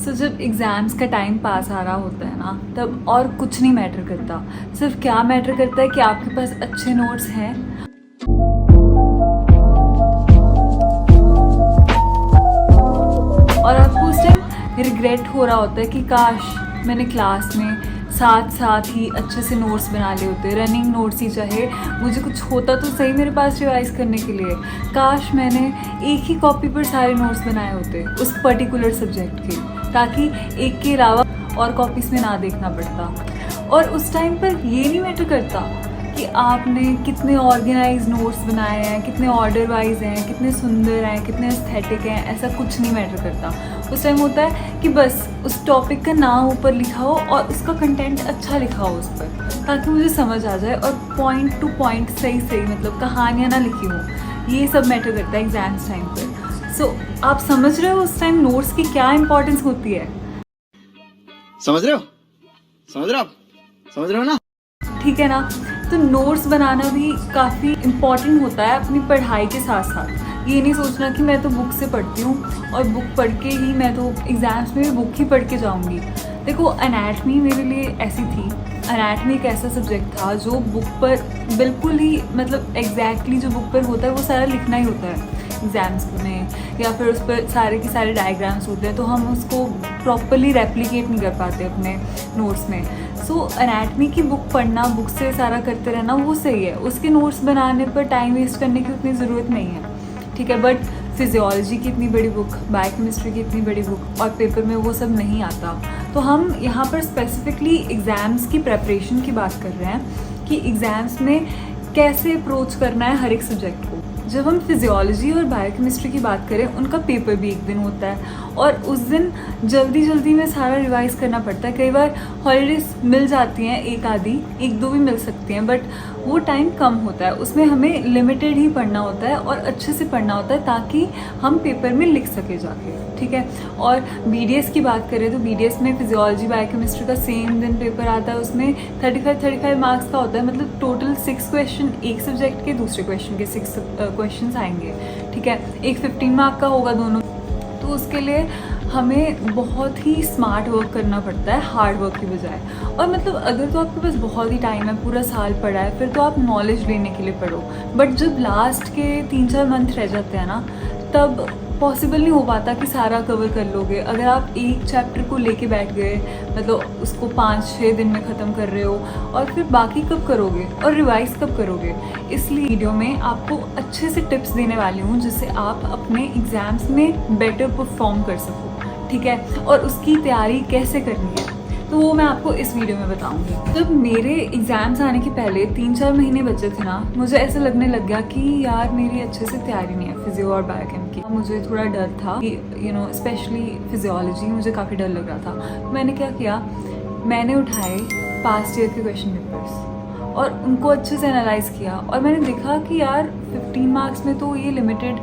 सो जब एग्ज़ाम्स का time pass आ रहा होता है ना, तब और कुछ नहीं मैटर करता। सिर्फ क्या मैटर करता है कि आपके पास अच्छे नोट्स हैं और आपको उस टाइम रिग्रेट हो रहा होता है कि काश मैंने क्लास में साथ साथ ही अच्छे से नोट्स बना लिए होते, रनिंग नोट्स ही चाहे, मुझे कुछ होता तो सही मेरे पास रिवाइज़ करने के लिए। काश मैंने एक ही कॉपी पर सारे नोट्स बनाए होते उस पर्टिकुलर सब्जेक्ट के, ताकि एक के अलावा और कॉपीज़ में ना देखना पड़ता। और उस टाइम पर ये नहीं मैटर करता कि आपने कितने ऑर्गेनाइज नोट्स बनाए हैं, कितने ऑर्डर वाइज हैं, कितने सुंदर हैं, कितने एस्थेटिक हैं, ऐसा कुछ नहीं मैटर करता। उस टाइम होता है कि बस उस टॉपिक का नाम ऊपर लिखा हो और उसका कंटेंट अच्छा लिखा हो उस पर, ताकि मुझे समझ आ जाए और पॉइंट टू पॉइंट सही सही मतलब कहानियाँ ना लिखी हो। ये सब मैटर करता है एग्जाम्स टाइम पर। सो आप समझ रहे हो उस टाइम नोट्स की क्या इंपॉर्टेंस होती है? समझ रहे हो? समझ रहे हो आप? समझ रहे हो ना? ठीक है ना? तो नोट्स बनाना भी काफ़ी इम्पॉर्टेंट होता है अपनी पढ़ाई के साथ साथ। ये नहीं सोचना कि मैं तो बुक से पढ़ती हूँ और बुक पढ़ के ही मैं तो एग्ज़ाम्स में भी बुक ही पढ़ के जाऊँगी। देखो, एनाटमी मेरे लिए ऐसी थी। एनाटमी एक ऐसा सब्जेक्ट था जो बुक पर बिल्कुल ही मतलब एग्जैक्टली जो बुक पर होता है वो सारा लिखना ही होता है एग्ज़ाम्स में, या फिर उस पर सारे के सारे डायग्राम्स होते हैं, तो हम उसको प्रॉपरली रेप्लिकेट नहीं कर पाते अपने नोट्स में। सो एनाटमी की बुक पढ़ना, बुक से सारा करते रहना वो सही है, उसके नोट्स बनाने पर टाइम वेस्ट करने की उतनी ज़रूरत नहीं है, ठीक है। बट फिजियोलॉजी की इतनी बड़ी बुक, बायोकेमिस्ट्री की इतनी बड़ी बुक और पेपर में वो सब नहीं आता। तो हम यहाँ पर स्पेसिफिकली एग्ज़ाम्स की प्रेपरेशन की बात कर रहे हैं कि एग्ज़ाम्स में कैसे अप्रोच करना है हर एक सब्जेक्ट को। जब हम फिजियोलॉजी और बायोकेमिस्ट्री की बात करें, उनका पेपर भी एक दिन होता है और उस दिन जल्दी जल्दी में सारा रिवाइज़ करना पड़ता है। कई बार हॉलीडेज मिल जाती हैं, एक आधी, एक दो भी मिल सकती हैं, बट वो टाइम कम होता है, उसमें हमें लिमिटेड ही पढ़ना होता है और अच्छे से पढ़ना होता है ताकि हम पेपर में लिख सके जाके, ठीक है। और BDS की बात करें तो BDS में फिजियोलॉजी बायोकेमिस्ट्री का सेम दिन पेपर आता है, उसमें 35 मार्क्स का होता है, मतलब टोटल 6 क्वेश्चन एक सब्जेक्ट के, दूसरे क्वेश्चन के 6 क्वेश्चंस आएंगे, ठीक है। एक 15 मार्क का होगा दोनों। तो उसके लिए हमें बहुत ही स्मार्ट वर्क करना पड़ता है हार्ड वर्क की बजाय। और मतलब अगर तो आपके पास बहुत ही टाइम है, पूरा साल पढ़ा है, फिर तो आप नॉलेज लेने के लिए पढ़ो। बट जब लास्ट के 3-4 मंथ रह जाते हैं ना, तब पॉसिबल नहीं हो पाता कि सारा कवर कर लोगे। अगर आप एक चैप्टर को लेके बैठ गए, मतलब उसको 5-6 दिन में ख़त्म कर रहे हो, और फिर बाकी कब करोगे और रिवाइज कब करोगे। इसलिए वीडियो में आपको अच्छे से टिप्स देने वाली हूँ जिससे आप अपने एग्ज़ाम्स में बेटर परफॉर्म कर सको, ठीक है। और उसकी तैयारी कैसे करनी है तो वो मैं आपको इस वीडियो में बताऊंगी। जब मेरे एग्ज़ाम्स आने के पहले 3-4 महीने बचे थे ना, मुझे ऐसा लगने लग गया कि यार मेरी अच्छे से तैयारी नहीं है फिजियो और बायोकेम की। मुझे थोड़ा डर था कि स्पेशली फिजियोलॉजी मुझे काफ़ी डर लग रहा था। तो मैंने क्या किया, मैंने उठाए पास्ट ईयर के क्वेश्चन पेपर्स और उनको अच्छे से एनालाइज़ किया, और मैंने देखा कि यार 15 मार्क्स में तो ये लिमिटेड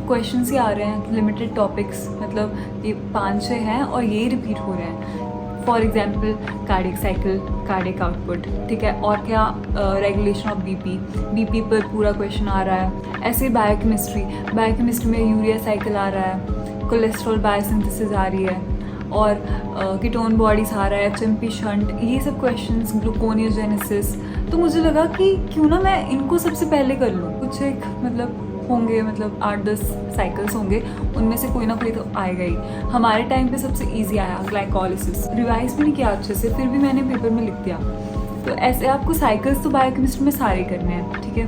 क्वेश्चंस ही आ रहे हैं, लिमिटेड टॉपिक्स, मतलब ये 5-6 हैं और ये रिपीट हो रहे हैं। For example cardiac cycle, cardiac output, ठीक है, और क्या रेगुलेशन ऑफ बीपी पर पूरा क्वेश्चन आ रहा है। ऐसे बायोकेमिस्ट्री में यूरिया साइकिल आ रहा है, कोलेस्ट्रॉल बायोसिंथेसिस आ रही है, और कीटोन बॉडीज आ रहा है, HMP शंट, ये सब क्वेश्चंस, ग्लूकोनियोजेनेसिस। तो मुझे लगा कि क्यों ना मैं इनको सबसे पहले कर लूँ। कुछ एक मतलब होंगे, मतलब 8-10 साइकिल्स होंगे, उनमें से कोई ना कोई तो आएगा ही। हमारे टाइम पे सबसे इजी आया ग्लाइकोलिसिस। रिवाइज भी नहीं किया अच्छे से, फिर भी मैंने पेपर में लिख दिया। तो ऐसे आपको साइकिल्स तो बायोकेमिस्ट्री में सारे करने हैं, ठीक है।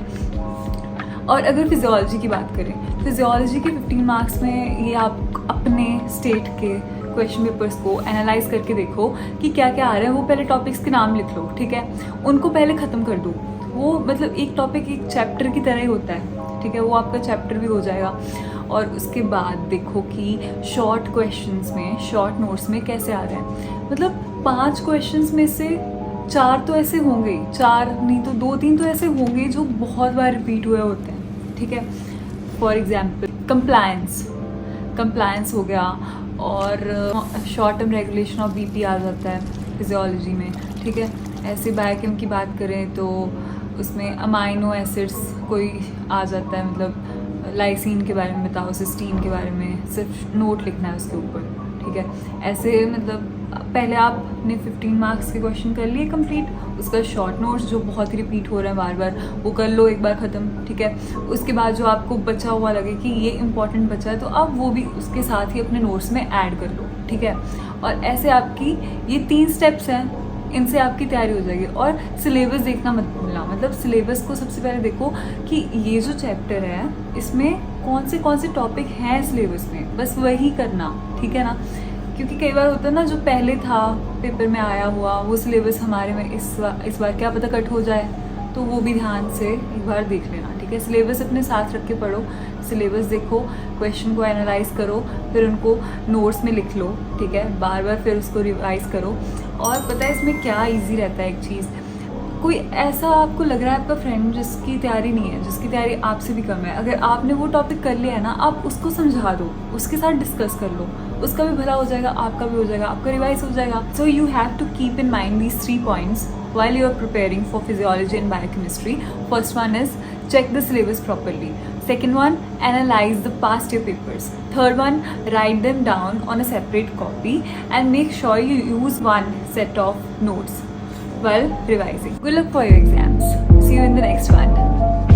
और अगर फिजियोलॉजी की बात करें, फिजियोलॉजी के 15 मार्क्स में ये आप अपने स्टेट के क्वेश्चन पेपर्स को एनालाइज करके देखो कि क्या क्या आ रहा है। वो पहले टॉपिक्स के नाम लिख लो, ठीक है, उनको पहले ख़त्म कर दो। वो मतलब एक टॉपिक एक चैप्टर की तरह ही होता है, ठीक है, वो आपका चैप्टर भी हो जाएगा। और उसके बाद देखो कि शॉर्ट क्वेश्चंस में, शॉर्ट नोट्स में कैसे आ रहे हैं। मतलब 5 क्वेश्चंस में से 4 तो ऐसे होंगे, 4 नहीं तो 2-3 तो ऐसे होंगे जो बहुत बार रिपीट हुए होते हैं, ठीक है। फॉर एग्जाम्पल कंप्लायंस हो गया, और short term regulation of BP आ जाता है फिजियोलॉजी में, ठीक है। ऐसे बायोकेम की बात करें तो उसमें अमाइनो एसिड्स कोई आ जाता है, मतलब लाइसिन के बारे में बताओ, सिस्टीन के बारे में, सिर्फ नोट लिखना है उसके ऊपर, ठीक ठीक है। ऐसे मतलब पहले आपने 15 मार्क्स के क्वेश्चन कर लिए कंप्लीट, उसका शॉर्ट नोट्स जो बहुत ही रिपीट हो रहे हैं बार बार वो कर लो एक बार ख़त्म, ठीक है। उसके बाद जो आपको बचा हुआ लगे कि ये इंपॉर्टेंट बचा है तो आप वो भी उसके साथ ही अपने नोट्स में ऐड कर लो, ठीक है। और ऐसे आपकी ये 3 स्टेप्स हैं, इनसे आपकी तैयारी हो जाएगी। और सिलेबस देखना मत भूलना, मतलब सिलेबस को सबसे पहले देखो कि ये जो चैप्टर है इसमें कौन से टॉपिक हैं सिलेबस में, बस वही करना, ठीक है ना। क्योंकि कई बार होता है ना जो पहले था पेपर में आया हुआ वो सिलेबस हमारे में इस बार क्या पता कट हो जाए, तो वो भी ध्यान से एक बार देख लेना, ठीक है। सिलेबस अपने साथ रख के पढ़ो, सिलेबस देखो, क्वेश्चन को एनालाइज करो, फिर उनको नोट्स में लिख लो, ठीक है। बार बार फिर उसको रिवाइज करो। और पता है इसमें क्या इजी रहता है एक चीज़, कोई ऐसा आपको लग रहा है आपका फ्रेंड जिसकी तैयारी नहीं है, जिसकी तैयारी आपसे भी कम है, अगर आपने वो टॉपिक कर लिया है ना, आप उसको समझा दो, उसके साथ डिस्कस कर लो, उसका भी भला हो जाएगा, आपका भी हो जाएगा, आपका रिवाइज हो जाएगा। So you have to keep in mind these 3 points while you are preparing for physiology and biochemistry. First one is check the syllabus properly. Second one, analyze the past year papers. Third one, write them down on a separate copy and make sure you use one set of notes while revising. Good luck for your exams. See you in the next one.